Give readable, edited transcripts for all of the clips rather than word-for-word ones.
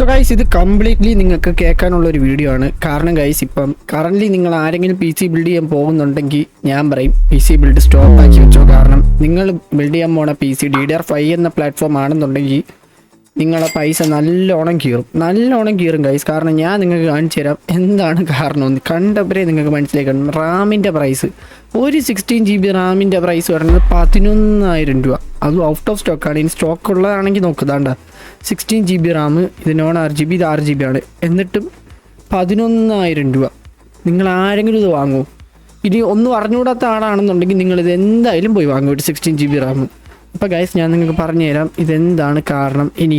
Guys ഇത് completely നിങ്ങൾക്ക് കേൾക്കാനുള്ള ഒരു വീഡിയോ ആണ്. കാരണം ഗൈസ് ഇപ്പം കറൻ്റ്ലി നിങ്ങൾ ആരെങ്കിലും പി സി ബിൽഡ് ചെയ്യാൻ പോകുന്നുണ്ടെങ്കിൽ ഞാൻ പറയും പി സി ബിൽഡ് സ്റ്റോപ്പ് ആക്കി വെച്ചോ. കാരണം നിങ്ങൾ ബിൽഡ് ചെയ്യാൻ പോണ പി സി DDR5 എന്ന പ്ലാറ്റ്ഫോം ആണെന്നുണ്ടെങ്കിൽ നിങ്ങളെ പൈസ നല്ലോണം കീറും ഗൈസ്. കാരണം ഞാൻ നിങ്ങൾക്ക് കാണിച്ചു തരാം എന്താണ് കാരണമെന്ന്. കണ്ടവരെ നിങ്ങൾക്ക് മനസ്സിലാക്കണം. റാമിൻ്റെ പ്രൈസ് ഒരു 16 GB റാമിൻ്റെ പ്രൈസ് വരുന്നത് 11,000 രൂപ. അതും ഔട്ട് ഓഫ് സ്റ്റോക്കാണ്. ഇനി സ്റ്റോക്ക് ഉള്ളതാണെങ്കിൽ നോക്കുതാണ്ട 16 GB റാം, ഇത് നോൺ RGB, ഇത് RGB ആണ്. എന്നിട്ടും 11,000 രൂപ. നിങ്ങൾ ആരെങ്കിലും ഇത് വാങ്ങുമോ? ഇനി ഒന്നും അറിഞ്ഞുകൂടാത്ത ആളാണെന്നുണ്ടെങ്കിൽ നിങ്ങളിത് എന്തായാലും പോയി വാങ്ങും ഒരു 16 GB റാം. അപ്പോൾ ഗൈസ് ഞാൻ നിങ്ങൾക്ക് പറഞ്ഞുതരാം ഇതെന്താണ് കാരണം. ഇനി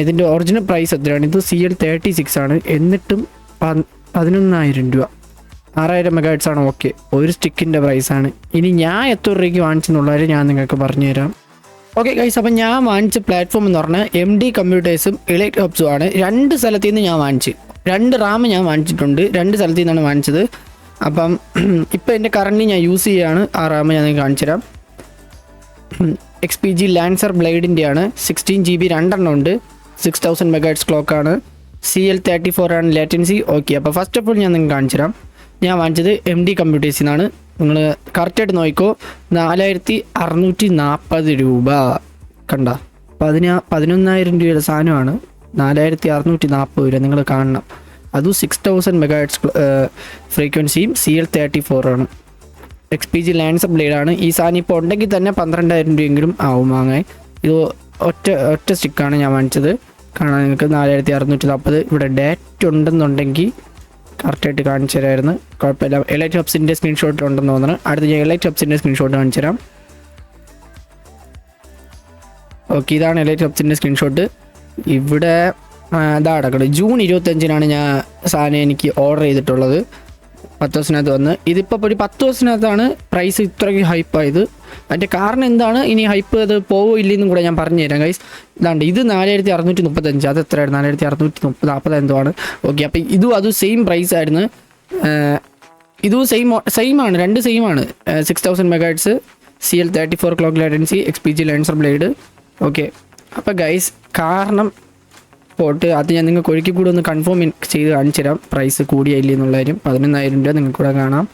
ഇതിൻ്റെ ഒറിജിനൽ പ്രൈസ് എത്രയാണ്? ഇത് CL36 ആണ്. എന്നിട്ടും 11,000 രൂപ, 6000 MHz ആണ്. ഓക്കെ, ഒരു സ്റ്റിക്കിൻ്റെ പ്രൈസാണ്. ഇനി ഞാൻ എത്ര രൂപയ്ക്ക് വാങ്ങിച്ചെന്നുള്ളത് ഞാൻ നിങ്ങൾക്ക് പറഞ്ഞുതരാം. ഓക്കെ ഗൈസ്, അപ്പം ഞാൻ വാങ്ങിച്ച പ്ലാറ്റ്ഫോം എന്ന് പറഞ്ഞാൽ MD കമ്പ്യൂട്ടേഴ്സും എലൈറ്റ് ഹബ്സും ആണ്. 2 സ്ഥലത്തു നിന്ന് ഞാൻ വാങ്ങിച്ചു. 2 റാം ഞാൻ വാങ്ങിച്ചിട്ടുണ്ട്. 2 സ്ഥലത്തു നിന്നാണ് വാങ്ങിച്ചത്. അപ്പം ഇപ്പം എൻ്റെ കറൻ്റ് ഞാൻ യൂസ് ചെയ്യുകയാണ്. ആ റാം ഞാൻ നിങ്ങൾക്ക് കാണിച്ചു തരാം. XPG Lancer ബ്ലേഡിൻ്റെയാണ്. 16 GB 2 ഉണ്ട്. 6000 MHz ക്ലോക്കാണ്. CL34 ആണ് ലേറ്റൻസി. ഓക്കെ, അപ്പോൾ ഫസ്റ്റ് ഓഫ് ഓൾ ഞാൻ നിങ്ങൾക്ക് കാണിച്ചു തരാം. ഞാൻ വാങ്ങിച്ചത് MD കമ്പ്യൂട്ടേഴ്സിൽ നിന്നാണ്. നിങ്ങൾ കറക്റ്റായിട്ട് നോക്കിക്കോ. 4,640 രൂപ. കണ്ട 11,000 രൂപയുടെ സാധനമാണ്. 4,640 രൂപ നിങ്ങൾ കാണണം. അതും 6000 MHz ഫ്രീക്വൻസിയും CL34 ആണ്. XPG ലാൻസർ ബ്ലേഡാണ്. ഈ സാധനം ഇപ്പോൾ ഉണ്ടെങ്കിൽ തന്നെ 12,000 രൂപയെങ്കിലും ആവും വാങ്ങാൻ. ഇത് ഒറ്റ സ്റ്റിക്കാണ് ഞാൻ വാങ്ങിച്ചത്. കാണാൻ നിങ്ങൾക്ക് 4,640. ഇവിടെ ഡേറ്റ് ഉണ്ടെന്നുണ്ടെങ്കിൽ കറക്റ്റായിട്ട് കാണിച്ചു തരാമായിരുന്നു. കുഴപ്പമില്ല. എലൈറ്റ് ഹബ്സിൻ്റെ സ്ക്രീൻഷോട്ട് ഉണ്ടെന്ന് തോന്നുന്നു. അടുത്ത് ഞാൻ എലൈറ്റ് ഹബ്സിൻ്റെ സ്ക്രീൻഷോട്ട് കാണിച്ചു തരാം. ഓക്കെ, ഇതാണ് എലൈറ്റ് ഹബ്സിൻ്റെ സ്ക്രീൻഷോട്ട്. ഇവിടെ ഇതാ കിടക്കുന്നത്. ജൂൺ 25-നാണ് ഞാൻ സാധനം എനിക്ക് ഓർഡർ ചെയ്തിട്ടുള്ളത്. 10 ദിവസത്തിനകത്ത് വന്ന്. ഇതിപ്പോൾ ഒരു 10 ദിവസത്തിനകത്താണ് പ്രൈസ് ഇത്രയ്ക്ക് ഹൈപ്പായത്. അതിൻ്റെ കാരണം എന്താണ്, ഇനി ഹൈപ്പ് അത് പോവോ ഇല്ലെന്നും കൂടെ ഞാൻ പറഞ്ഞു തരാം ഗൈസ്. ഇതാണ്ട് ഇത് 4,635. അത് എത്രയായിരുന്നു? 4,640 എന്തോ ആണ്. ഓക്കെ, അപ്പോൾ അതും സെയിം പ്രൈസ് ആയിരുന്നു. ഇതും സെയിമാണ്. 2 സെയിമാണ്. 6000 MHz, CL34 clock latency, XPG Lancer blade. Okay, അപ്പോൾ ഗൈസ് കാരണം പോട്ട് അത് ഞാൻ നിങ്ങൾക്ക് ഒരിക്കൽ കൂടെ ഒന്ന് കൺഫേം ചെയ്ത് കാണിച്ചു തരാം. പ്രൈസ് കൂടിയില്ലേ എന്നുള്ള കാര്യം. 11,000 രൂപ നിങ്ങൾക്കൂടെ കാണാം.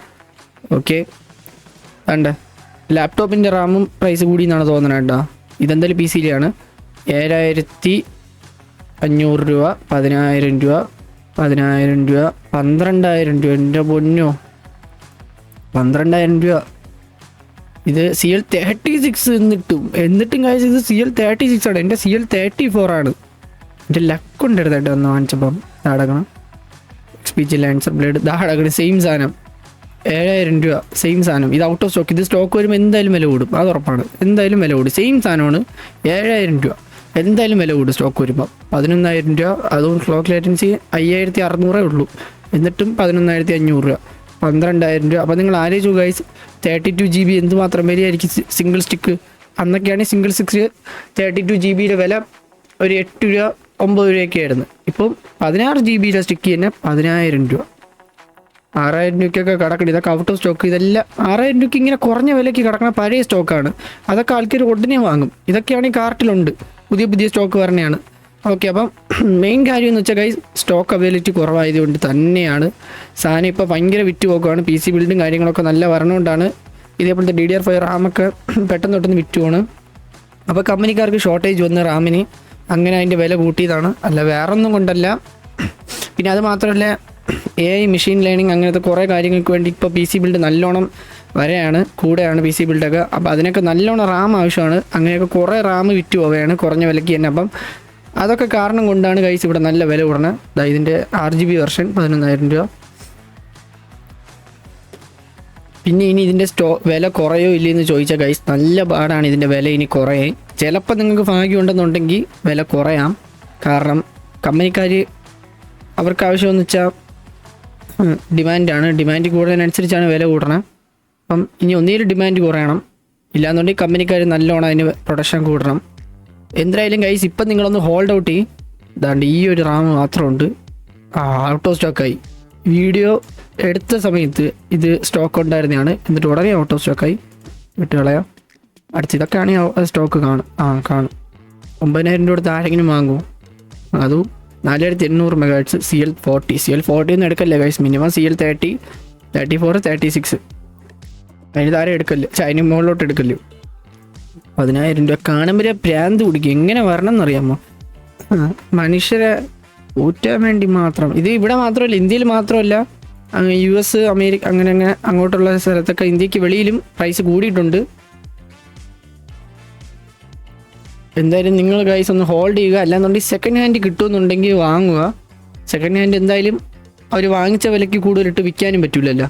ഓക്കെ, വേണ്ട ലാപ്ടോപ്പിൻ്റെ റാമും പ്രൈസ് കൂടി എന്നാണ് തോന്നുന്നത് കേട്ടോ. ഇതെന്തായാലും PC-യിലാണ്. 7,500 രൂപ, 10,000 രൂപ, 10,000 രൂപ, 12,000 രൂപ. എൻ്റെ പൊന്നോ, 12,000 രൂപ. ഇത് CL36 എന്നിട്ടും കാര്യം ഇത് CL36 ആണ്. എൻ്റെ CL34 ആണ്. എൻ്റെ ലക്കുണ്ട് എടുത്തായിട്ട് വന്ന് വാങ്ങിച്ചപ്പം. ഇതാടക്കണം XPG ലാൻസർ ബ്ലേഡ്. ഇതാടക്കണം സെയിം സാധനം. 7,000 രൂപ സെയിം സാധനം. ഇത് ഔട്ട് ഓഫ് സ്റ്റോക്ക്. ഇത് സ്റ്റോക്ക് വരുമ്പോൾ എന്തായാലും വില കൂടും, അത് ഉറപ്പാണ്. എന്തായാലും വില കൂടും. സെയിം സാധനമാണ്. 7,000 രൂപ എന്തായാലും വില കൂടും സ്റ്റോക്ക് വരുമ്പോൾ. 11,000 രൂപ. അതും ക്ലോക്ക് ലേറ്റൻസി 5,600 ഉള്ളൂ. എന്നിട്ടും 11,500 രൂപ, 12,000 രൂപ. അപ്പോൾ നിങ്ങൾ ആലോചിച്ചു ഗൈസ്, 32 GB എന്തുമാത്രം വരികയായിരിക്കും സിംഗിൾ സ്റ്റിക്ക്. അന്നൊക്കെയാണ് സിംഗിൾ 32 GB-യുടെ വില ഒരു 8 രൂപ 9 രൂപയൊക്കെ ആയിരുന്നു. ഇപ്പം 16 GB-യുടെ സ്റ്റിക്ക് തന്നെ 10,000 രൂപ, 6,000 രൂപയ്ക്കൊക്കെ കിടക്കണം. ഇതൊക്കെ ഔട്ട് ഓഫ് സ്റ്റോക്ക്. ഇതെല്ലാം 6,000 രൂപയ്ക്ക് ഇങ്ങനെ കുറഞ്ഞ വിലയ്ക്ക് കിടക്കണ പഴയ സ്റ്റോക്കാണ്. അതൊക്കെ ആൾക്കാർ ഉടനെ വാങ്ങും. ഇതൊക്കെയാണ് ഈ കാർട്ടിലുണ്ട്. പുതിയ സ്റ്റോക്ക് വരണയാണ്. ഓക്കെ, അപ്പം മെയിൻ കാര്യം എന്ന് വെച്ചാൽ ഗൈസ് സ്റ്റോക്ക് അവൈലബിലിറ്റി കുറവായതുകൊണ്ട് തന്നെയാണ് സാധനം ഇപ്പോൾ ഭയങ്കര വിറ്റ് പോക്കുവാണ്. PC ബിൽഡും കാര്യങ്ങളൊക്കെ നല്ല വരണോണ്ടാണ്. ഇതേപോലത്തെ DDR5 റാമൊക്കെ പെട്ടെന്ന് വിറ്റ് പോണ്. അപ്പോൾ കമ്പനിക്കാർക്ക് ഷോർട്ടേജ് വന്ന് റാമിന്, അങ്ങനെ അതിൻ്റെ വില കൂട്ടിയതാണ്. അല്ല വേറൊന്നും കൊണ്ടല്ല. പിന്നെ അത് മാത്രമല്ല AI മെഷീൻ ലേണിംഗ് അങ്ങനത്തെ കുറേ കാര്യങ്ങൾക്ക് വേണ്ടി ഇപ്പോൾ PC ബിൽഡ് നല്ലോണം കൂടെയാണ് PC ബിൽഡൊക്കെ. അപ്പോൾ അതിനൊക്കെ നല്ലോണം റാം ആവശ്യമാണ്. അങ്ങനെയൊക്കെ കുറേ റാം വിറ്റ് പോവുകയാണ് കുറഞ്ഞ വിലയ്ക്ക് തന്നെ. അപ്പം അതൊക്കെ കാരണം കൊണ്ടാണ് ഗൈസ് ഇവിടെ നല്ല വില കൂടണത്. ഇതിൻ്റെ RGB വെർഷൻ 11,000 രൂപ. പിന്നെ ഇനി ഇതിൻ്റെ വില കുറയോ ഇല്ലയെന്ന് ചോദിച്ചാൽ ഗൈസ് നല്ല പാടാണ് ഇതിൻ്റെ വില ഇനി കുറയാൻ. ചിലപ്പോൾ നിങ്ങൾക്ക് ഭാഗ്യം ഉണ്ടെന്നുണ്ടെങ്കിൽ വില കുറയാം. കാരണം കമ്പനിക്കാർ അവർക്ക് ആവശ്യമെന്ന് വെച്ചാൽ ഡിമാൻഡാണ്. ഡിമാൻഡ് കൂടുന്നതിനനുസരിച്ചാണ് വില കൂടണം. അപ്പം ഇനി ഒന്നിലും ഡിമാൻഡ് കുറയണം. ഇല്ലാന്നുണ്ടെങ്കിൽ കമ്പനിക്കാർ നല്ലോണം അതിന് പ്രൊഡക്ഷൻ കൂടണം. എന്തായാലും ഗൈസ് ഇപ്പം നിങ്ങളൊന്ന് ഹോൾഡ് ഔട്ട് ചെയ്യും. ഇതാണ്ട് ഈ ഒരു റാം മാത്രമുണ്ട്. ഔട്ട് ഓഫ് സ്റ്റോക്കായി. വീഡിയോ എടുത്ത സമയത്ത് ഇത് സ്റ്റോക്ക് ഉണ്ടായിരുന്നതാണ്. എന്നിട്ട് ഉടനെ ഔട്ട് ഓഫ് സ്റ്റോക്കായി. വിട്ട് കളയാം. ഇതൊക്കെയാണെങ്കിൽ സ്റ്റോക്ക് കാണും. കാണും. 9,000 രൂപ കൊടുത്ത് ആരെങ്കിലും വാങ്ങുമോ? അതും 4800 MHz CL40. CL40 ഒന്നും എടുക്കല്ലേ ഗൈസ്, മിനിമം CL30, 34, 36 അതിന് താരം എടുക്കല്ലേ, അതിന് മുകളിലോട്ട് എടുക്കല്ലോ. 10,000 രൂപ കാണുമ്പോൾ പ്രാന്ത് പിടിക്കും. എങ്ങനെ വരണം എന്നറിയാമോ? മനുഷ്യരെ ഊറ്റാൻ വേണ്ടി മാത്രം. ഇത് ഇവിടെ മാത്രമല്ല, ഇന്ത്യയിൽ മാത്രമല്ല, US, അമേരിക്ക അങ്ങനെ അങ്ങോട്ടുള്ള സ്ഥലത്തൊക്കെ ഇന്ത്യക്ക് വെളിയിലും പ്രൈസ് കൂടിയിട്ടുണ്ട്. എന്തായാലും നിങ്ങൾ ഗൈസ് ഒന്ന് ഹോൾഡ് ചെയ്യുക. അല്ലാന്നുണ്ടെങ്കിൽ സെക്കൻഡ് ഹാൻഡ് കിട്ടുമെന്നുണ്ടെങ്കിൽ വാങ്ങുക. സെക്കൻഡ് ഹാൻഡ് എന്തായാലും അവർ വാങ്ങിച്ച വിലയ്ക്ക് കൂടുതലിട്ട് വിൽക്കാനും പറ്റില്ലല്ലോ.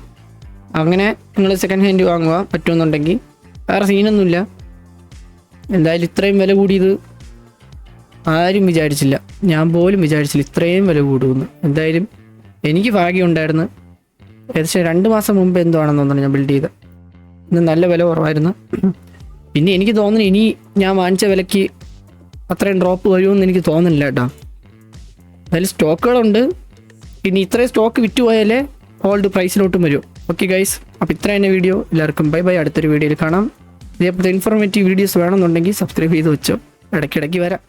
അങ്ങനെ നിങ്ങൾ സെക്കൻഡ് ഹാൻഡ് വാങ്ങുക പറ്റുമെന്നുണ്ടെങ്കിൽ. വേറെ സീനൊന്നുമില്ല. എന്തായാലും ഇത്രയും വില കൂടിയത് ആരും വിചാരിച്ചില്ല, ഞാൻ പോലും വിചാരിച്ചില്ല ഇത്രയും വില കൂടുമെന്ന്. എന്തായാലും എനിക്ക് ഭാഗ്യം ഉണ്ടായിരുന്നു. ഏകദേശം 2 മാസം മുമ്പ് എന്തോ ആണെന്ന് തോന്നുന്നു ഞാൻ ബിൽഡ് ചെയ്ത്. ഇന്ന് നല്ല വില കുറവായിരുന്നു. പിന്നെ എനിക്ക് തോന്നുന്നു ഇനി ഞാൻ വാങ്ങിച്ച വിലയ്ക്ക് അത്രയും ഡ്രോപ്പ് വരുമെന്ന് എനിക്ക് തോന്നുന്നില്ല കേട്ടോ. എന്തായാലും സ്റ്റോക്കുകളുണ്ട്. ഇനി ഇത്രയും സ്റ്റോക്ക് വിറ്റുപോയാലേ ഓൾഡ് പ്രൈസിലോട്ടും വരും. ഓക്കെ ഗൈസ്, അപ്പോൾ ഇത്ര തന്നെ വീഡിയോ. എല്ലാവർക്കും ബൈ ബൈ. അടുത്തൊരു വീഡിയോയിൽ കാണാം. ഇതേപോലത്തെ ഇൻഫോർമേറ്റീവ് വീഡിയോസ് വേണമെന്നുണ്ടെങ്കിൽ സബ്സ്ക്രൈബ് ചെയ്ത് വെച്ചോ. ഇടയ്ക്കിടയ്ക്ക് വരാം.